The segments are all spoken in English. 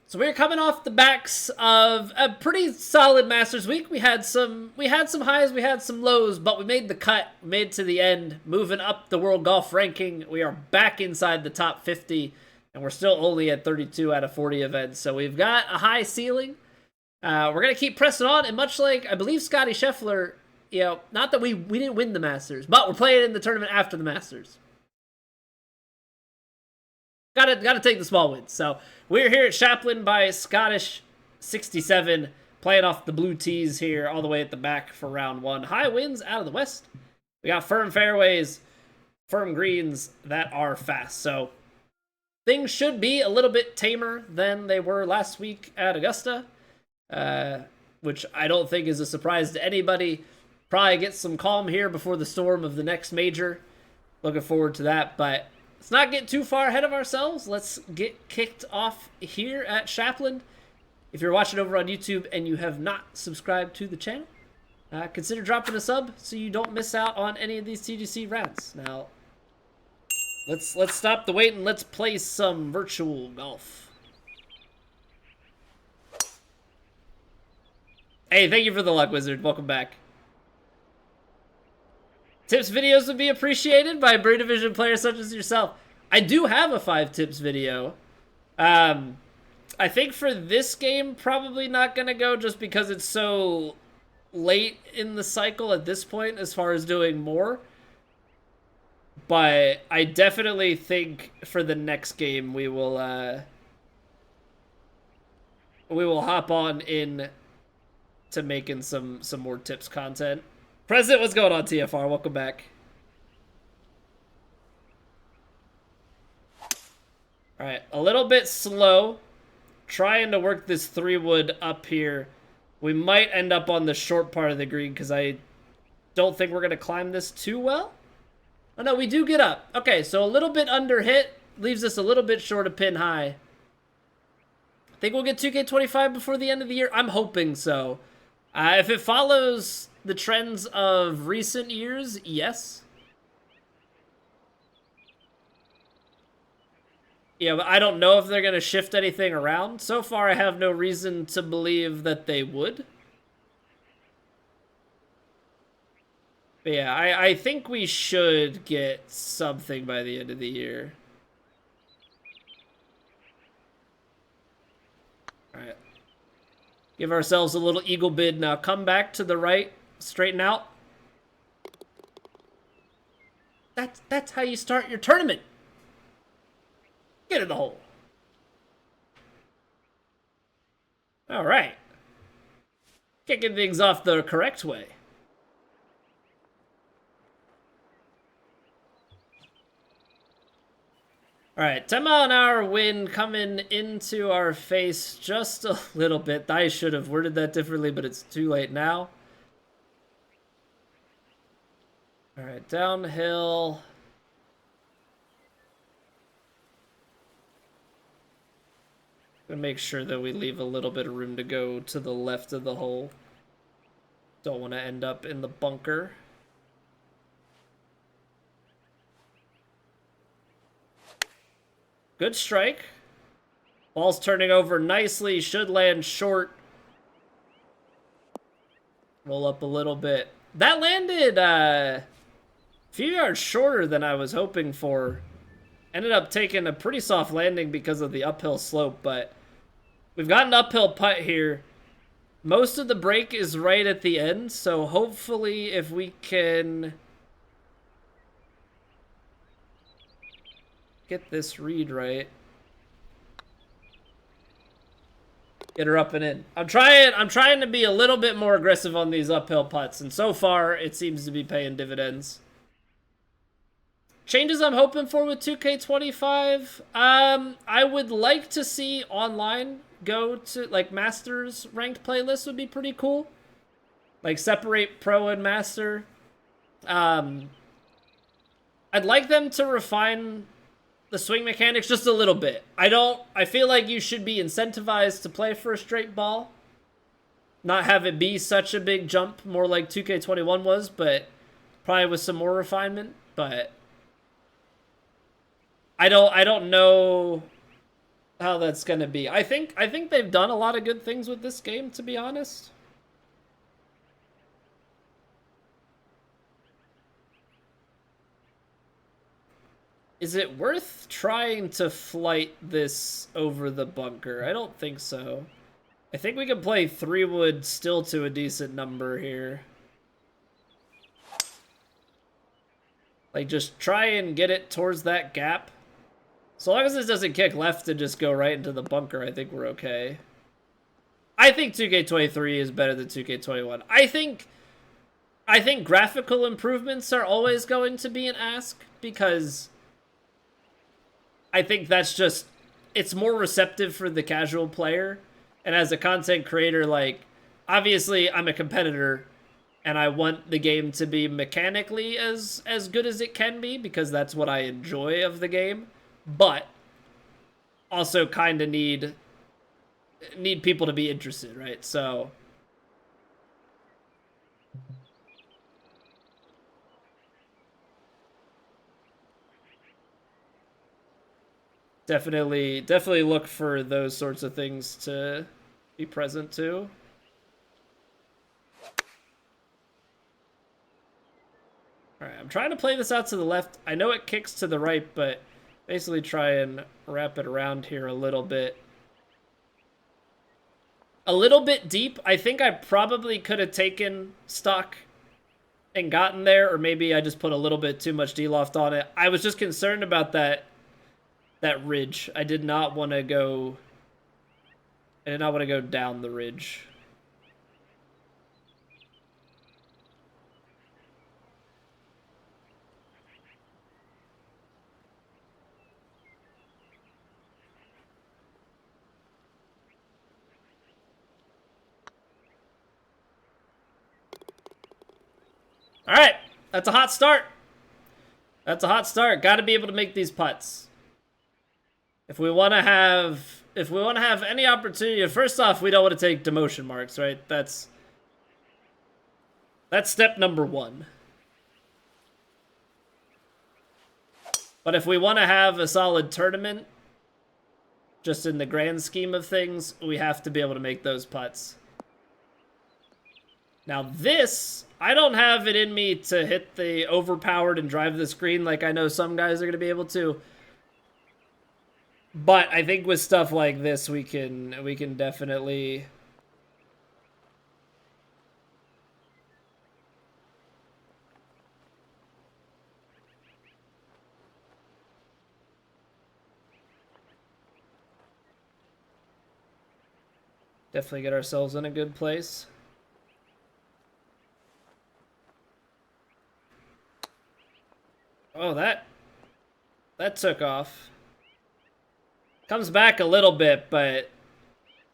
So we're coming off the backs of a pretty solid Masters week. We had some highs, we had some lows, but we made the cut, made to the end, moving up the world golf ranking. We are back inside the top 50, and we're still only at 32 out of 40 events. So we've got a high ceiling. We're gonna keep pressing on, and much like I believe Scotty Scheffler, not that we didn't win the Masters, but we're playing in the tournament after the Masters. Gotta take the small wins. So we're here at Shapland by Scottish 67, playing off the blue tees here all the way at the back for round one. High winds out of the west. We got firm fairways, firm greens that are fast. So things should be a little bit tamer than they were last week at Augusta, which I don't think is a surprise to anybody. Probably get some calm here before the storm of the next major. Looking forward to that, but let's not get too far ahead of ourselves. Let's get kicked off here at Shapland. If you're watching over on YouTube and you have not subscribed to the channel, consider dropping a sub so you don't miss out on any of these TGC rounds. Now, let's stop the wait and let's play some virtual golf. Hey, thank you for the luck, Wizard. Welcome back. Tips videos would be appreciated by Brain Division players such as yourself. I do have a 5 tips video. I think for this game, probably not going to go just because it's so late in the cycle at this point as far as doing more. But I definitely think for the next game, we will hop on in to making some more tips content. President, what's going on, TFR? Welcome back. All right, a little bit slow. Trying to work this 3-wood up here. We might end up on the short part of the green because I don't think we're going to climb this too well. Oh, no, we do get up. Okay, so a little bit under hit. Leaves us a little bit short of pin high. Think we'll get 2K25 before the end of the year? I'm hoping so. If it follows the trends of recent years, yes. Yeah, but I don't know if they're going to shift anything around. So far, I have no reason to believe that they would. But yeah, I think we should get something by the end of the year. All right. Give ourselves a little eagle bid now. Come back to the right. Straighten out. That's how you start your tournament. Get in the hole. All right. Kicking things off the correct way. All right, 10-mile-an-hour wind coming into our face just a little bit. I should have worded that differently, but it's too late now. All right, downhill. Gonna make sure that we leave a little bit of room to go to the left of the hole. Don't want to end up in the bunker. Good strike. Ball's turning over nicely. Should land short. Roll up a little bit. That landed a few yards shorter than I was hoping for. Ended up taking a pretty soft landing because of the uphill slope, but we've got an uphill putt here. Most of the break is right at the end, so hopefully if we can get this read right. Get her up and in. I'm trying to be a little bit more aggressive on these uphill putts, and so far it seems to be paying dividends. Changes I'm hoping for with 2K25. I would like to see online go to like Masters ranked playlists would be pretty cool. Like separate Pro and Master. I'd like them to refine the swing mechanics just a little bit. I feel like you should be incentivized to play for a straight ball. Not have it be such a big jump, more like 2K21 was, but probably with some more refinement. But I don't know how that's gonna be. I think they've done a lot of good things with this game, to be honest. Is it worth trying to flight this over the bunker? I don't think so. I think we can play 3-wood still to a decent number here. Like, just try and get it towards that gap. So long as this doesn't kick left and just go right into the bunker, I think we're okay. I think 2K23 is better than 2K21. I think graphical improvements are always going to be an ask, because I think that's just, it's more receptive for the casual player. And as a content creator, like, obviously I'm a competitor and I want the game to be mechanically as good as it can be, because that's what I enjoy of the game. But also kind of need people to be interested, right? So definitely look for those sorts of things to be present too. All right, I'm trying to play this out to the left. I know it kicks to the right, but basically try and wrap it around here a little bit. A little bit deep. I think I probably could have taken stock and gotten there, or maybe I just put a little bit too much D-loft on it. I was just concerned about that ridge. I did not want to go down the ridge. All right, that's a hot start. That's a hot start. Got to be able to make these putts. If we want to have any opportunity, first off, we don't want to take demotion marks, right? That's step number one. But if we want to have a solid tournament, just in the grand scheme of things, we have to be able to make those putts. Now this, I don't have it in me to hit the overpowered and drive the screen like I know some guys are going to be able to. But I think with stuff like this, we can definitely get ourselves in a good place. Oh, that took off. Comes back a little bit, but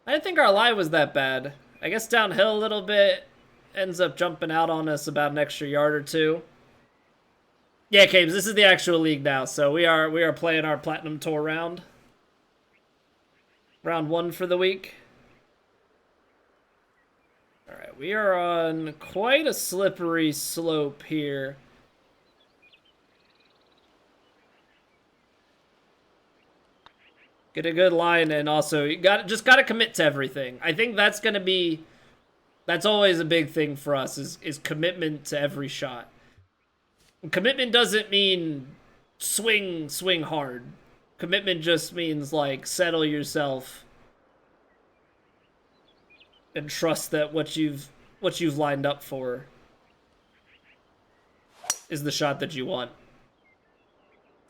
I didn't think our lie was that bad. I guess downhill a little bit, ends up jumping out on us about an extra yard or two. Yeah, Cabes, this is the actual league now, so we are playing our Platinum Tour round. Round 1 for the week. Alright, we are on quite a slippery slope here. Get a good line, and also you just gotta commit to everything. I think that's always a big thing for us is commitment to every shot. And commitment doesn't mean swing hard. Commitment just means like settle yourself and trust that what you've lined up for is the shot that you want.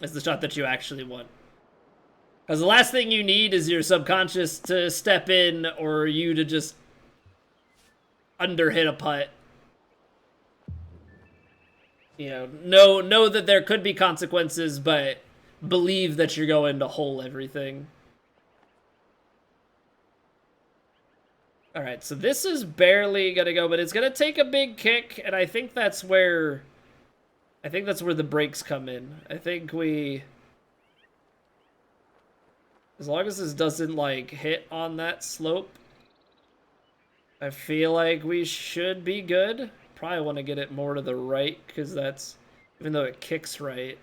Is the shot that you actually want. Because the last thing you need is your subconscious to step in, or you to just underhit a putt. You know that there could be consequences, but believe that you're going to hole everything. Alright, so this is barely gonna go, but it's gonna take a big kick, and I think that's where the brakes come in. I think as long as this doesn't, like, hit on that slope, I feel like we should be good. Probably want to get it more to the right, because that's, even though it kicks right.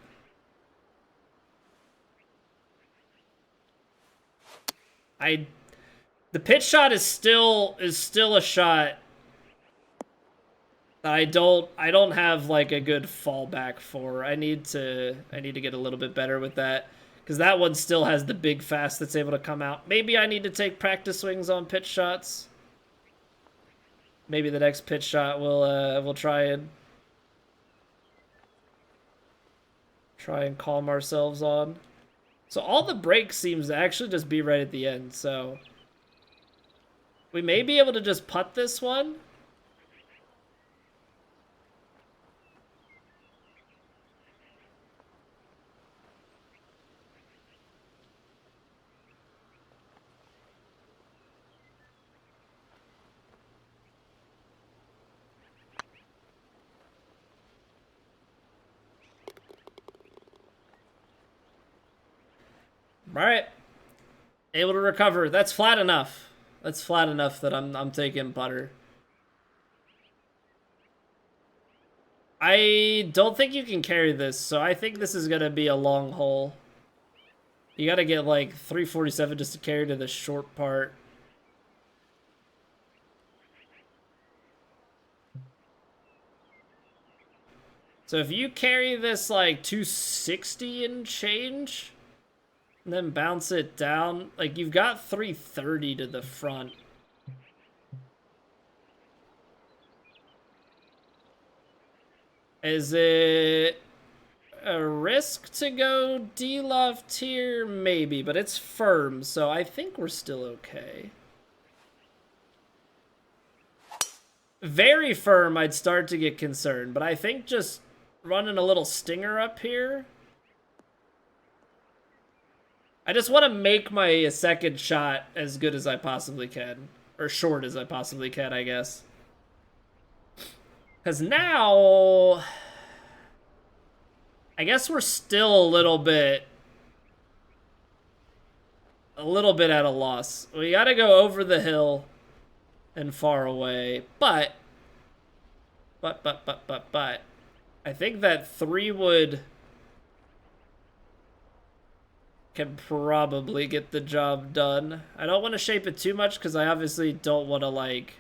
The pitch shot is still a shot that I don't have like a good fallback for. I need to get a little bit better with that, because that one still has the big fast that's able to come out. Maybe I need to take practice swings on pitch shots. Maybe the next pitch shot we'll try and calm ourselves on. So all the break seems to actually just be right at the end. So we may be able to just putt this one. All right, able to recover. That's flat enough. That's flat enough that I'm taking putter. I don't think you can carry this, so I think this is gonna be a long hole. You gotta get like 347 just to carry to the short part. So if you carry this like 260 and change, and then bounce it down, like you've got 330 to the front. Is it a risk to go D-loft here? Maybe, but it's firm, so I think we're still okay. Very firm, I'd start to get concerned, but I think just running a little stinger up here. I just want to make my second shot as good as I possibly can. Or short as I possibly can, I guess. Because now, I guess we're still a little bit at a loss. We got to go over the hill and far away. But, I think that 3-wood can probably get the job done. I don't want to shape it too much because I obviously don't want to like...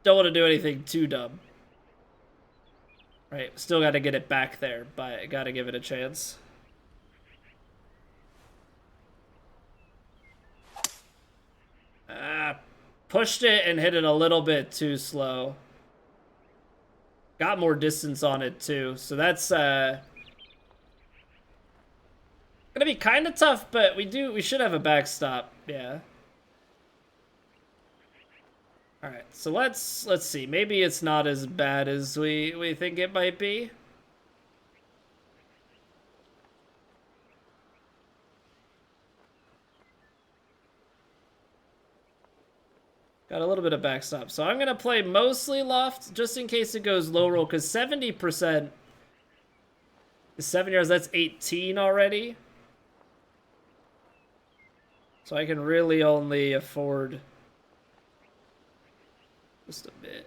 Don't want to do anything too dumb. Right, still got to get it back there, but got to give it a chance. Pushed it and hit it a little bit too slow. Got more distance on it too, so that's gonna be kind of tough, but we should have a backstop, yeah. All right, so let's see. Maybe it's not as bad as we think it might be. Got a little bit of backstop. So I'm going to play mostly loft just in case it goes low roll, because 70% is 7 yards. That's 18 already. So I can really only afford just a bit.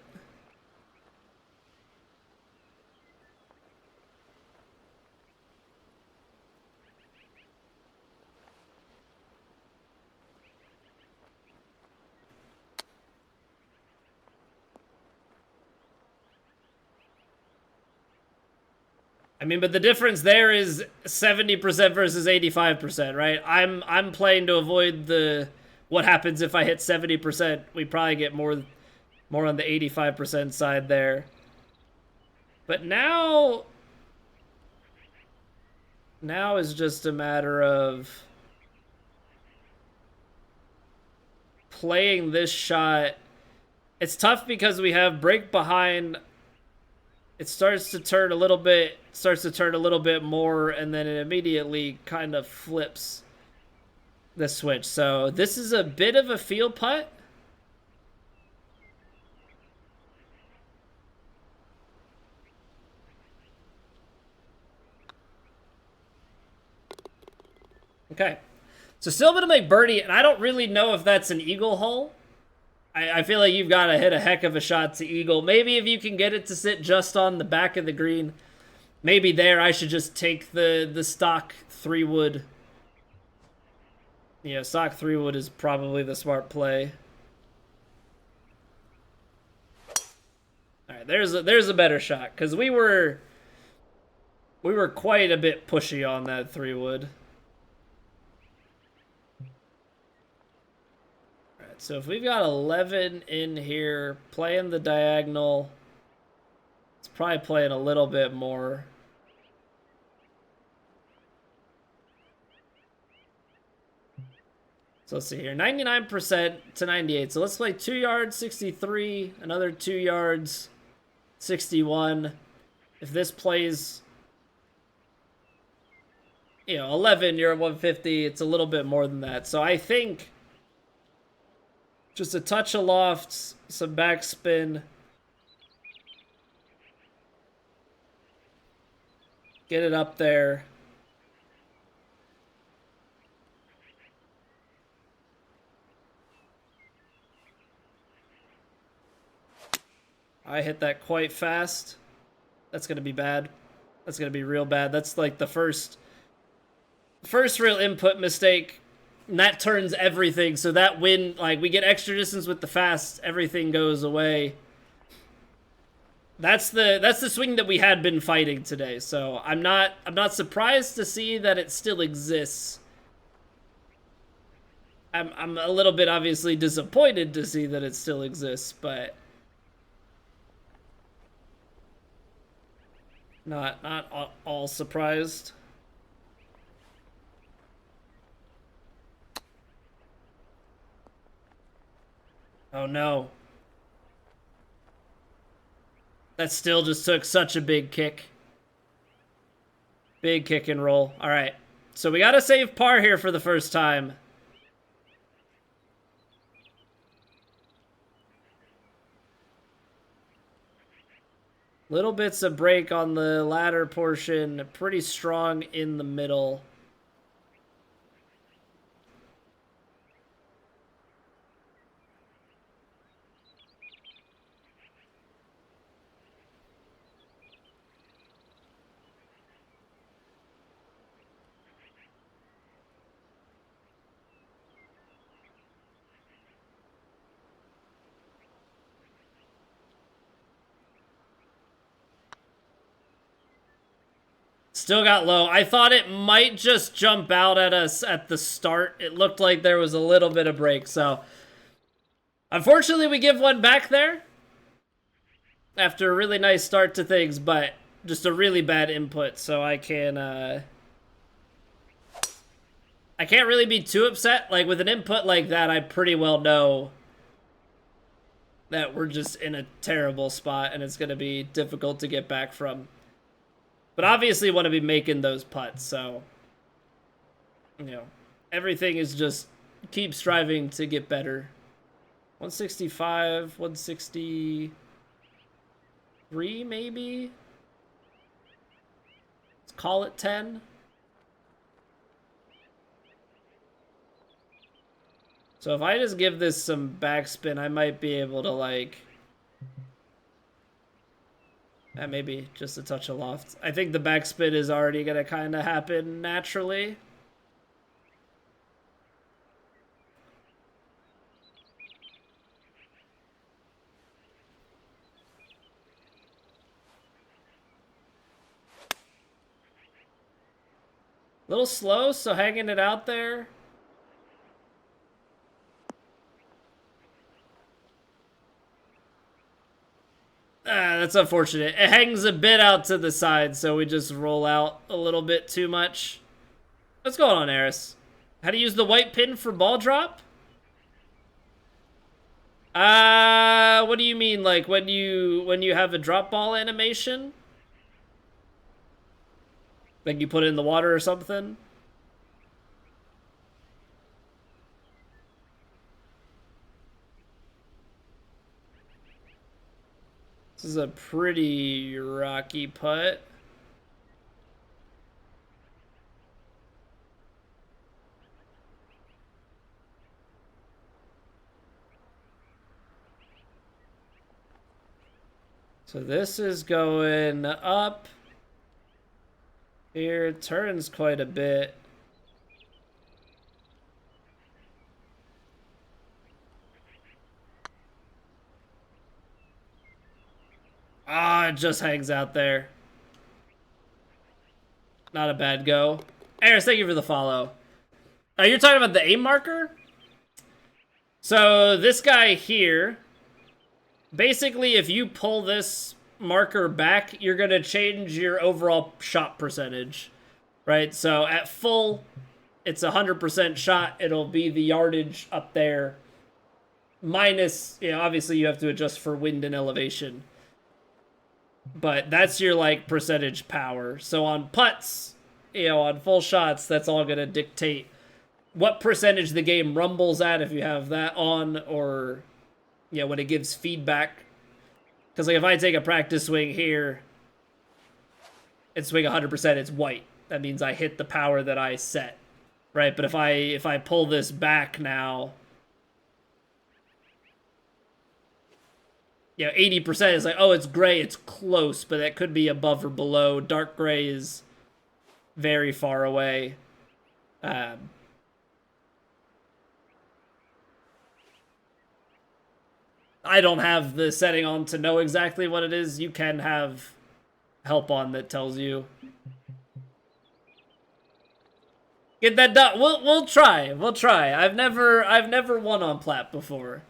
I mean, but the difference there is 70% versus 85%, right? I'm playing to avoid the what happens if I hit 70%. We probably get more on the 85% side there. But now is just a matter of playing this shot. It's tough because we have break behind. It starts to turn a little bit more, and then it immediately kind of flips the switch. So this is a bit of a field putt. Okay. So still going to make birdie, and I don't really know if that's an eagle hole. I feel like you've got to hit a heck of a shot to eagle. Maybe if you can get it to sit just on the back of the green, Maybe there I should just take the stock 3-wood. Yeah, stock 3-wood is probably the smart play. All right, there's a better shot because we were quite a bit pushy on that 3-wood. All right, so if we've got 11 in here playing the diagonal, it's probably playing a little bit more. So let's see here, 99% to 98. So let's play 2 yards, 63, another 2 yards, 61. If this plays, 11, you're at 150. It's a little bit more than that. So I think just a touch of lofts, some backspin. Get it up there. I hit that quite fast. That's going to be bad. That's going to be real bad. That's like the first real input mistake. And that turns everything. So that win, like we get extra distance with the fast, everything goes away. That's the swing that we had been fighting today. So I'm not surprised to see that it still exists. I'm a little bit obviously disappointed to see that it still exists, but not all surprised. Oh no. That still just took such a big kick. Big kick and roll. All right. So we got to save par here for the first time. Little bits of break on the latter portion. Pretty strong in the middle. Still got low. I thought it might just jump out at us at the start. It looked like there was a little bit of break. So, unfortunately, we give one back there after a really nice start to things, but just a really bad input. So I can't really be too upset. Like with an input like that, I pretty well know that we're just in a terrible spot and it's going to be difficult to get back from. But obviously want to be making those putts, so, everything is just keep striving to get better. 165, 163, maybe? Let's call it 10. So if I just give this some backspin, I might be able to, like... maybe just a touch of loft. I think the backspin is already going to kind of happen naturally. A little slow, so hanging it out there. That's unfortunate. It hangs a bit out to the side, so we just roll out a little bit too much. What's going on, Eris? How to use the white pin for ball drop? What do you mean? Like when you have a drop ball animation? Like you put it in the water or something? This is a pretty rocky putt. So this is going up. Here, turns quite a bit. Ah, it just hangs out there. Not a bad go. Eris, thank you for the follow. You're talking about the aim marker? So this guy here, basically if you pull this marker back, you're going to change your overall shot percentage, right? So at full, it's 100% shot. It'll be the yardage up there. Minus, you know, obviously you have to adjust for wind and elevation. But that's your, like, percentage power. So on putts, you know, on full shots, that's all going to dictate what percentage the game rumbles at if you have that on, or, you know, when it gives feedback. Because, like, if I take a practice swing here and swing 100%, it's white. That means I hit the power that I set, right? But if I pull this back now, you know, 80% is like, oh, it's gray, it's close, but that could be above or below. Dark gray is very far away. I don't have the setting on to know exactly what it is. You can have help on that tells you. Get that done. We'll try. We'll try. I've never won on plat before.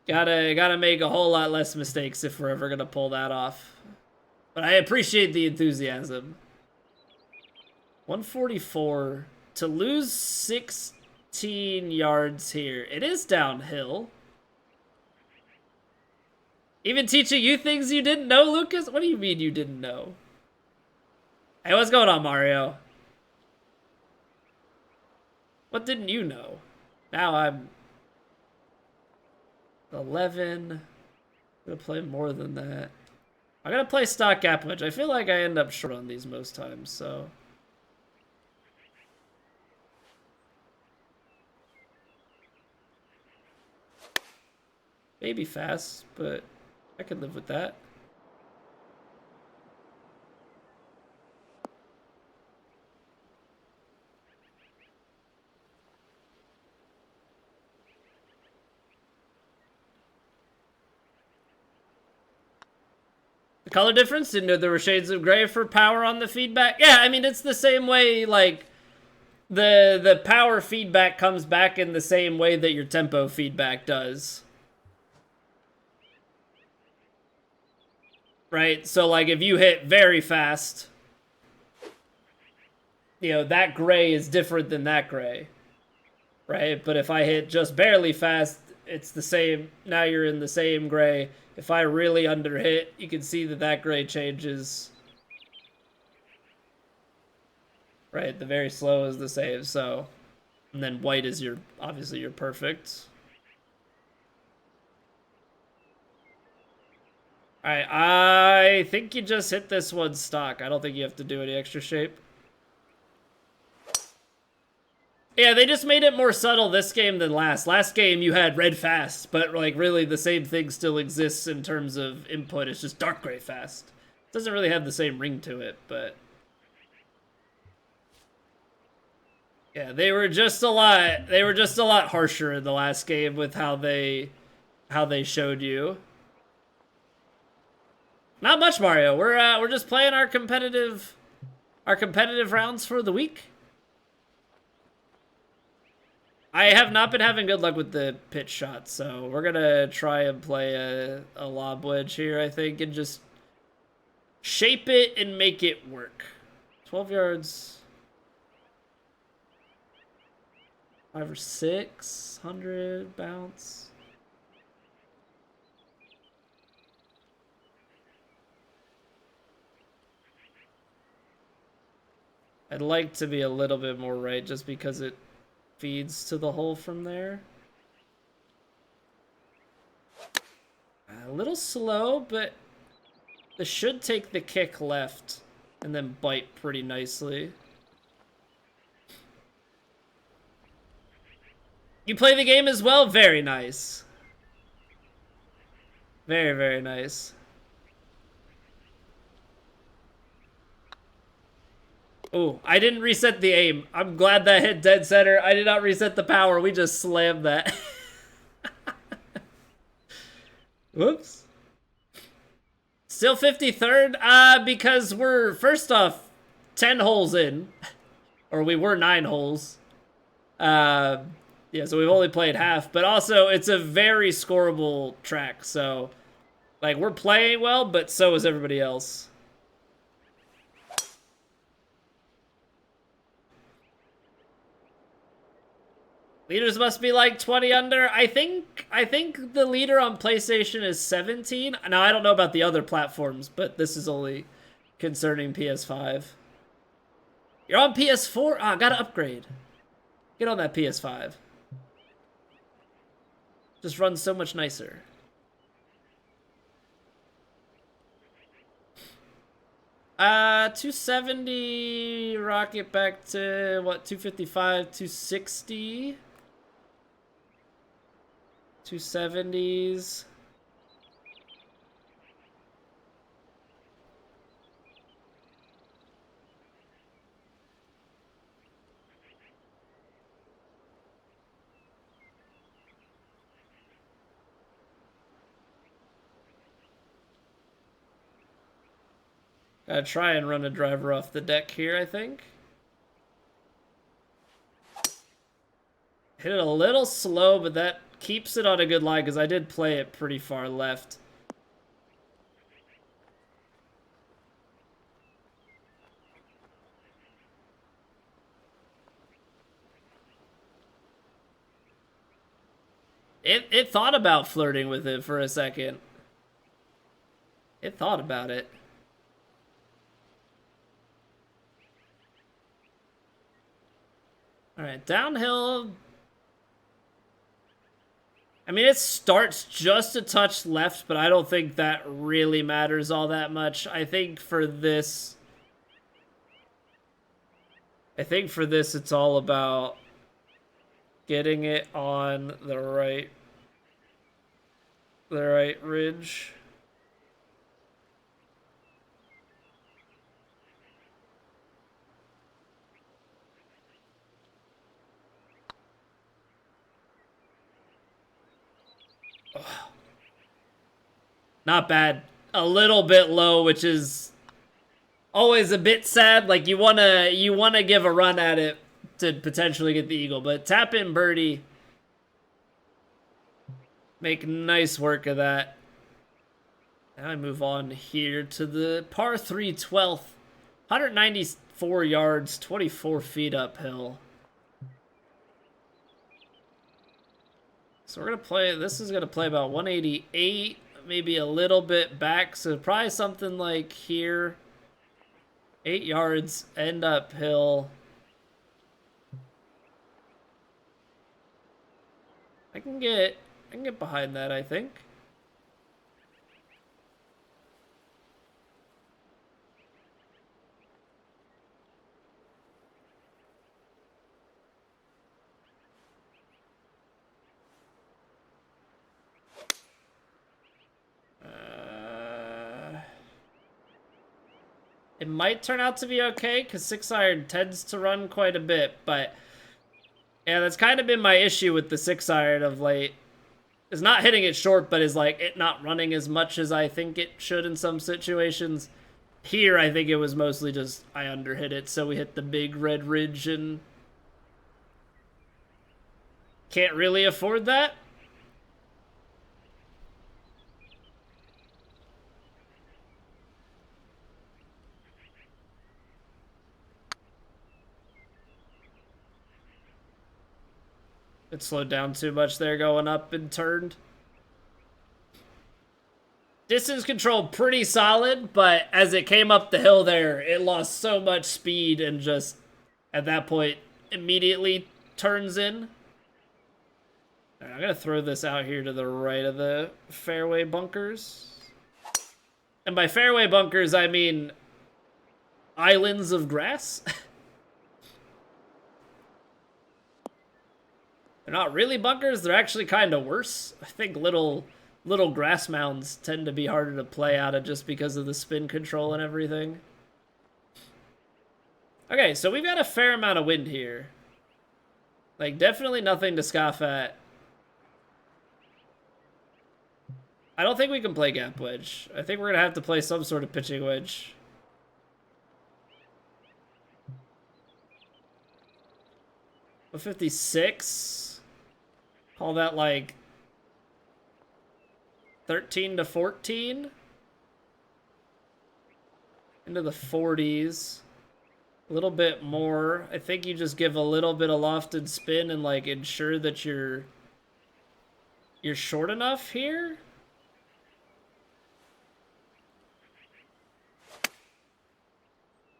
Gotta make a whole lot less mistakes if we're ever gonna pull that off. But I appreciate the enthusiasm. 144 to lose 16 yards here. It is downhill. Even teaching you things you didn't know, Lucas? What do you mean you didn't know? Hey, what's going on, Mario? What didn't you know? Now I'm 11. I'm gonna play more than that. I'm gonna play stock gap wedge. I feel like I end up short on these most times, so. Maybe fast, but I could live with that. The color difference? Didn't know there were shades of gray for power on the feedback. Yeah, I mean, it's the same way, like, the power feedback comes back in the same way that your tempo feedback does. Right? So, like, if you hit very fast, you know, that gray is different than that gray. Right? But if I hit just barely fast, it's the same. Now you're in the same gray. If I really underhit, you can see that that gray changes. Right? The very slow is the same, so. And then white is your, obviously, your perfect. Alright, I think you just hit this one stock. I don't think you have to do any extra shape. Yeah, they just made it more subtle this game than last. Last game you had red fast, but like really the same thing still exists in terms of input. It's just dark gray fast. It doesn't really have the same ring to it, but yeah, they were just a lot harsher in the last game with how they showed you. Not much, Mario. We're just playing our competitive rounds for the week. I have not been having good luck with the pitch shot, so we're gonna try and play a lob wedge here, I think, and just shape it and make it work. 12 yards. 5 or 600 bounce. I'd like to be a little bit more right just because it feeds to the hole from there. A little slow, but this should take the kick left and then bite pretty nicely. You play the game as well? Very nice. Very, very nice. Oh, I didn't reset the aim. I'm glad that hit dead center. I did not reset the power. We just slammed that. Whoops. Still 53rd? Because we're, first off, 10 holes in. Or we were 9 holes. Yeah, so we've only played half. But also, it's a very scoreable track. So, like, we're playing well, but so is everybody else. Leaders must be like 20 under. I think the leader on PlayStation is 17. Now, I don't know about the other platforms, but this is only concerning PS5. You're on PS4? Ah, gotta upgrade. Get on that PS5. Just runs so much nicer. Uh, 270, rocket back to, what, 255, 260? 270s. Gotta try and run a driver off the deck here, I think. Hit it a little slow, but that keeps it on a good line because I did play it pretty far left. It thought about flirting with it for a second. It thought about it. Alright, downhill. I mean, it starts just a touch left, but I don't think that really matters all that much. I think for this, it's all about getting it on the right ridge. Not bad. A little bit low, which is always a bit sad. Like you wanna give a run at it to potentially get the eagle, but tap in birdie. Make nice work of that. Now I move on here to the par 3 12th. 194 yards, 24 feet uphill. So we're gonna play, this is gonna play about 188, maybe a little bit back, so probably something like here. 8 yards, end uphill. I can get behind that, I think. It might turn out to be okay, because 6-iron tends to run quite a bit, but yeah, that's kind of been my issue with the 6-iron of late. Is not hitting it short, but is like it not running as much as I think it should in some situations. Here, I think it was mostly just I underhit it, so we hit the big red ridge and can't really afford that. It slowed down too much there going up and turned. Distance control pretty solid, but as it came up the hill there, it lost so much speed and just, at that point, immediately turns in. All right, I'm going to throw this out here to the right of the fairway bunkers. And by fairway bunkers, I mean islands of grass. They're not really bunkers, they're actually kind of worse. I think little grass mounds tend to be harder to play out of just because of the spin control and everything. Okay, so we've got a fair amount of wind here. Like, definitely nothing to scoff at. I don't think we can play gap wedge. I think we're going to have to play some sort of pitching wedge. A 56. Call that like 13 to 14. Into the 40s. A little bit more. I think you just give a little bit of lofted spin and like ensure that you're short enough here.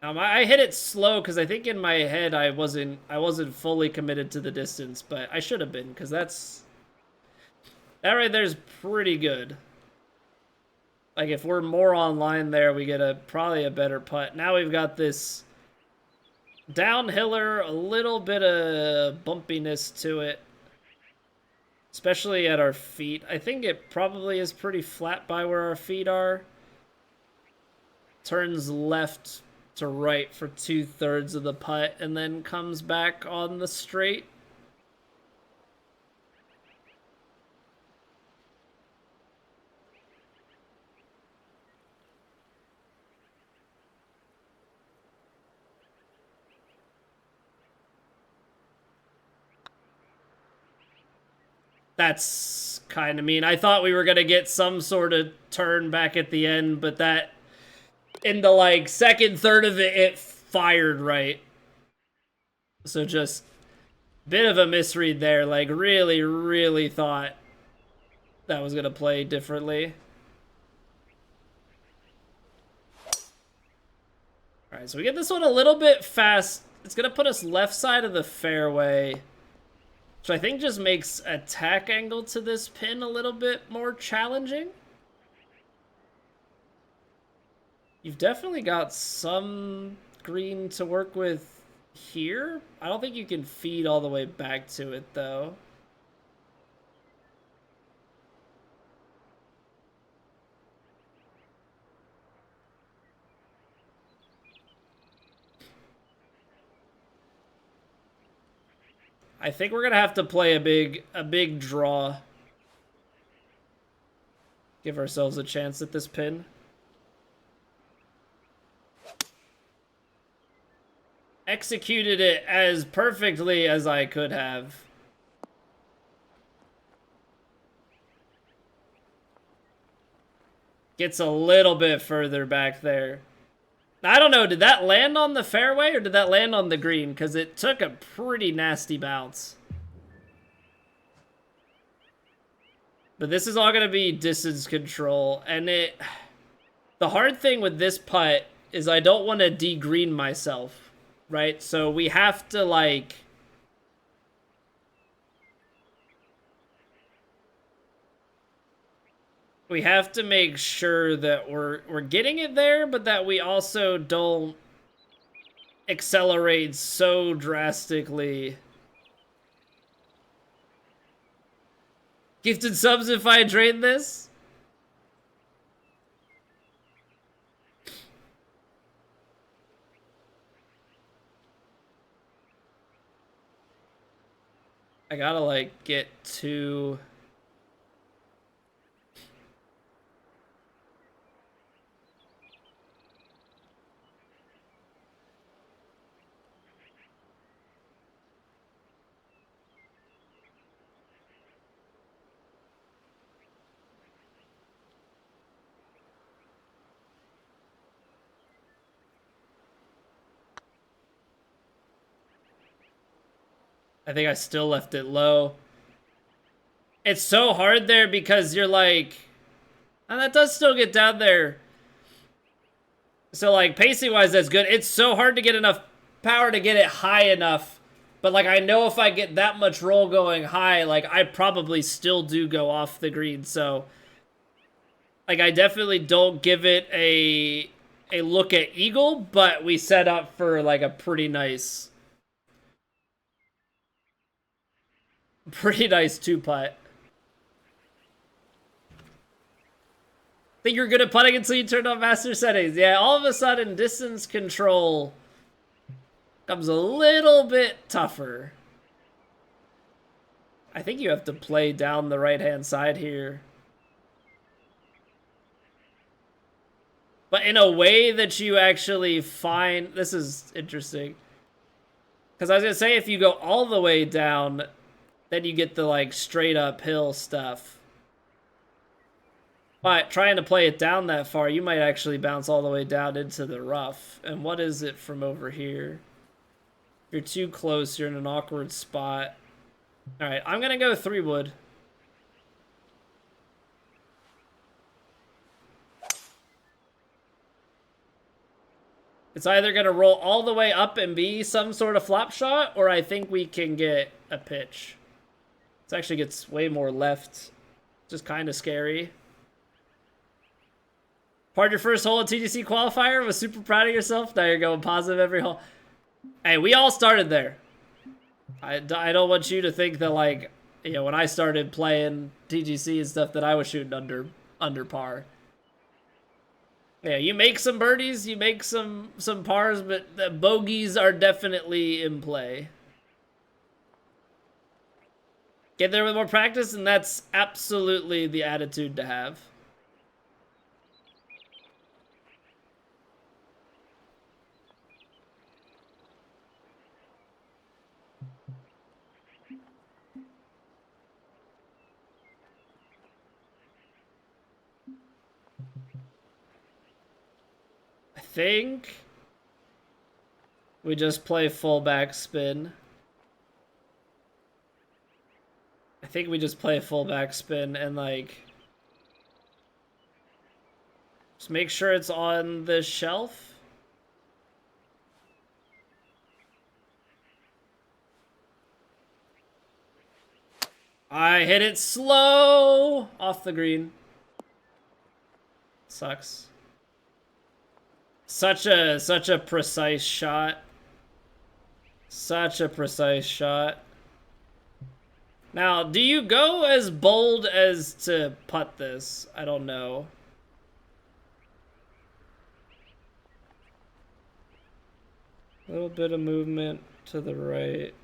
I hit it slow because I think in my head I wasn't fully committed to the distance, but I should have been because that right there's pretty good. Like if we're more online there, we get probably a better putt. Now we've got this downhiller, a little bit of bumpiness to it, especially at our feet. I think it probably is pretty flat by where our feet are. Turns left to right for 2/3 of the putt and then comes back on the straight. That's kind of mean. I thought we were going to get some sort of turn back at the end, but that in the like second third of it fired right. So just bit of a misread there. Like really thought that was gonna play differently. All right, so we get this one a little bit fast. It's gonna put us left side of the fairway, which I think just makes attack angle to this pin a little bit more challenging. You've definitely got some green to work with here. I don't think you can feed all the way back to it, though. I think we're gonna have to play a big draw. Give ourselves a chance at this pin. Executed it as perfectly as I could have. Gets a little bit further back there. I don't know, did that land on the fairway or did that land on the green? Because it took a pretty nasty bounce. But this is all going to be distance control. And the hard thing with this putt is I don't want to de-green myself. Right? So we have to, like... We have to make sure that we're getting it there, but that we also don't accelerate so drastically. Gifted subs if I drain this? I gotta, like, get to... I think I still left it low. It's so hard there because you're like... And that does still get down there. So, like, pacing-wise, that's good. It's so hard to get enough power to get it high enough. But, like, I know if I get that much roll going high, like, I probably still do go off the green. So, like, I definitely don't give it a look at eagle, but we set up for, like, a pretty nice two-putt. Think you're good at putting until you turned on master settings. Yeah, all of a sudden, distance control becomes a little bit tougher. I think you have to play down the right-hand side here. But in a way that you actually find... This is interesting. Because I was going to say, if you go all the way down, then you get the, like, straight uphill stuff. But trying to play it down that far, you might actually bounce all the way down into the rough. And what is it from over here? If you're too close, you're in an awkward spot. Alright, I'm going to go 3-wood. It's either going to roll all the way up and be some sort of flop shot, or I think we can get a pitch. This actually gets way more left. Just kind of scary. Part your first hole at TGC qualifier. Was super proud of yourself. Now you're going positive every hole. Hey, we all started there. I don't want you to think that, like, you know, when I started playing TGC and stuff, that I was shooting under par. Yeah, you make some birdies, you make some pars, but the bogeys are definitely in play. Get there with more practice, and that's absolutely the attitude to have. I think we just play full backspin. I think we just play full backspin and, like, just make sure it's on the shelf. I hit it slow off the green. Sucks. Such a precise shot. Such a precise shot. Now, do you go as bold as to putt this? I don't know. A little bit of movement to the right.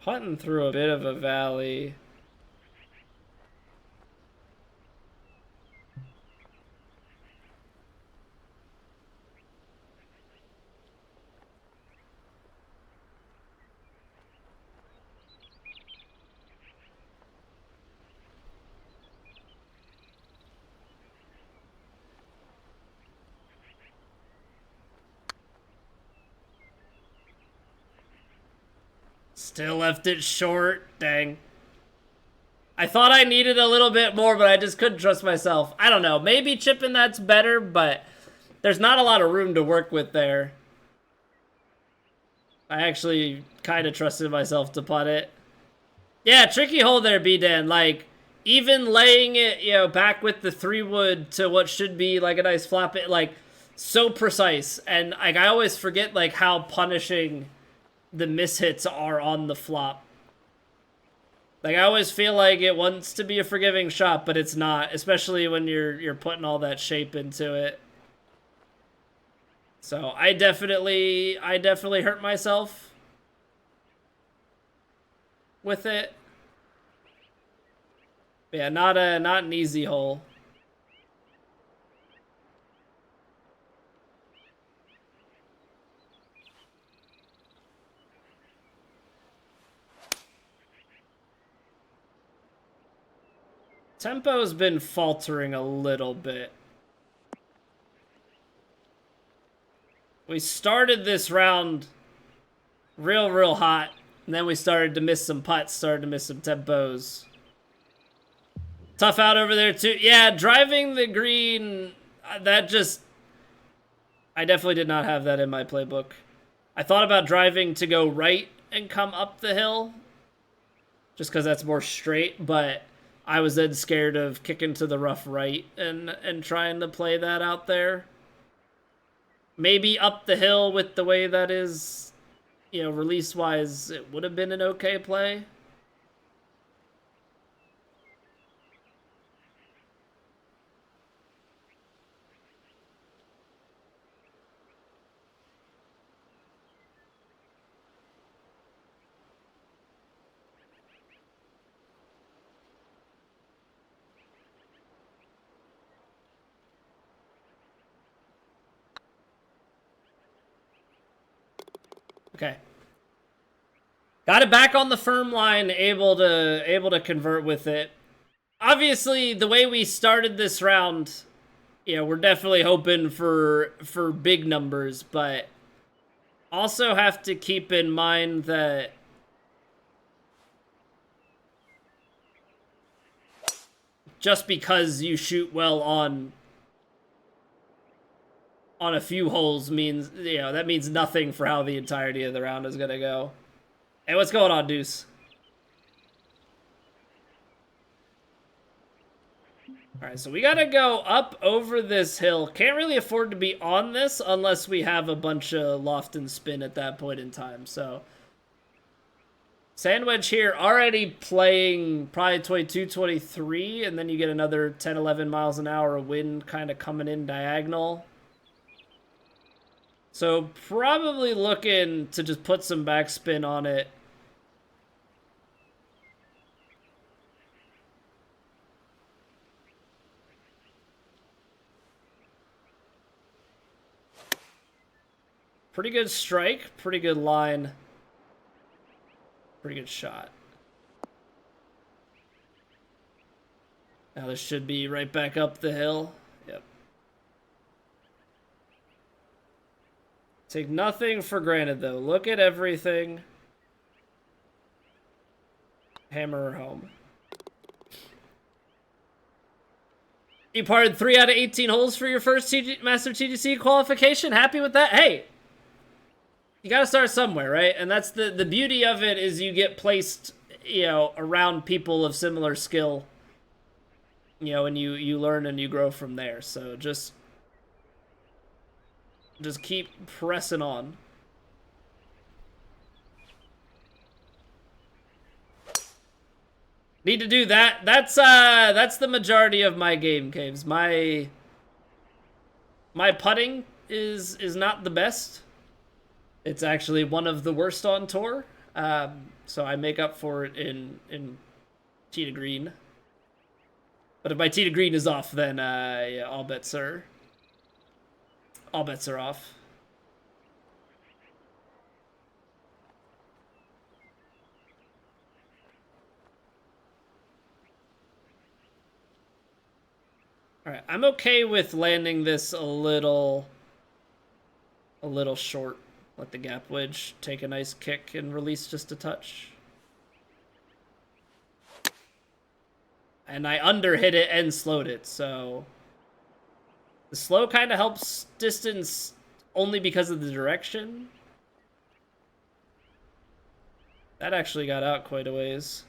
Putting through a bit of a valley. Still left it short. Dang. I thought I needed a little bit more, but I just couldn't trust myself. I don't know. Maybe chipping that's better, but there's not a lot of room to work with there. I actually kind of trusted myself to putt it. Yeah, tricky hole there, B-Dan. Like, even laying it, you know, back with the 3-wood to what should be, like, a nice flop, it, like, so precise. And, like, I always forget, like, how punishing the mishits are on the flop. Like, I always feel like it wants to be a forgiving shot, but it's not, especially when you're putting all that shape into it. So I definitely hurt myself with it. But yeah, not an easy hole. Tempo's been faltering a little bit. We started this round real hot, and then we started to miss some putts, started to miss some tempos. Tough out over there, too. Yeah, driving the green, that just... I definitely did not have that in my playbook. I thought about driving to go right and come up the hill, just because that's more straight, but I was then scared of kicking to the rough right and trying to play that out there. Maybe up the hill with the way that is, you know, release-wise, it would have been an okay play. Okay. Got it back on the firm line, able to convert with it. Obviously, the way we started this round, you know, we're definitely hoping for big numbers, but also have to keep in mind that just because you shoot well on a few holes means, you know, that means nothing for how the entirety of the round is gonna go. Hey, what's going on, Deuce? Alright, so we gotta go up over this hill. Can't really afford to be on this unless we have a bunch of loft and spin at that point in time, so. Sandwich here already playing probably 22, 23, and then you get another 10, 11 miles an hour of wind kind of coming in diagonal. So probably looking to just put some backspin on it. Pretty good strike, pretty good line. Pretty good shot. Now this should be right back up the hill. Yep. Take nothing for granted, though. Look at everything. Hammer her home. You parred 3 out of 18 holes for your first Master TGC qualification. Happy with that? Hey! You gotta start somewhere, right? And that's the beauty of it, is you get placed, you know, around people of similar skill. You know, and you learn and you grow from there. So just keep pressing on. Need to do that. That's the majority of my game, Caves. My putting is not the best. It's actually one of the worst on tour. So I make up for it in tee to green. But if my tee to green is off, then yeah, all bets are off. All right, I'm okay with landing this a little short. Let the gap wedge take a nice kick and release just a touch. And I underhit it and slowed it, so the slow kind of helps distance only because of the direction. That actually got out quite a ways.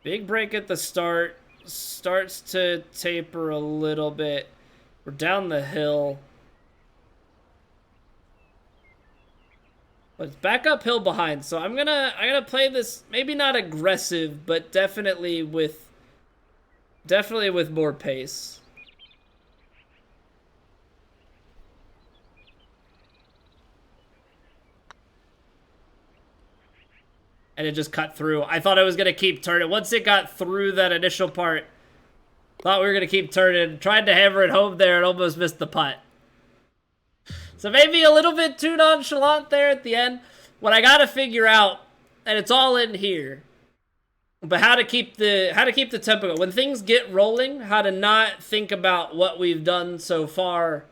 Big break at the start. Starts to taper a little bit. We're down the hill. But it's back uphill behind, so I'm gonna play this maybe not aggressive, but definitely with more pace. And it just cut through. I thought I was gonna keep turning. Once it got through that initial part, thought we were gonna keep turning. Tried to hammer it home there and almost missed the putt. So maybe a little bit too nonchalant there at the end. What I gotta figure out, and it's all in here, but how to keep the tempo going. When things get rolling, how to not think about what we've done so far,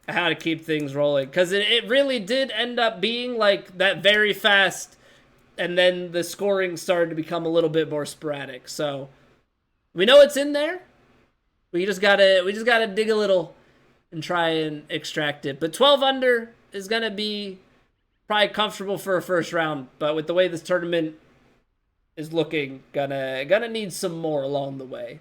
how to keep things rolling. Because it really did end up being like that very fast, and then the scoring started to become a little bit more sporadic. So we know it's in there. We just gotta dig a little and try and extract it. But 12 under is gonna be probably comfortable for a first round. But with the way this tournament is looking, gonna need some more along the way.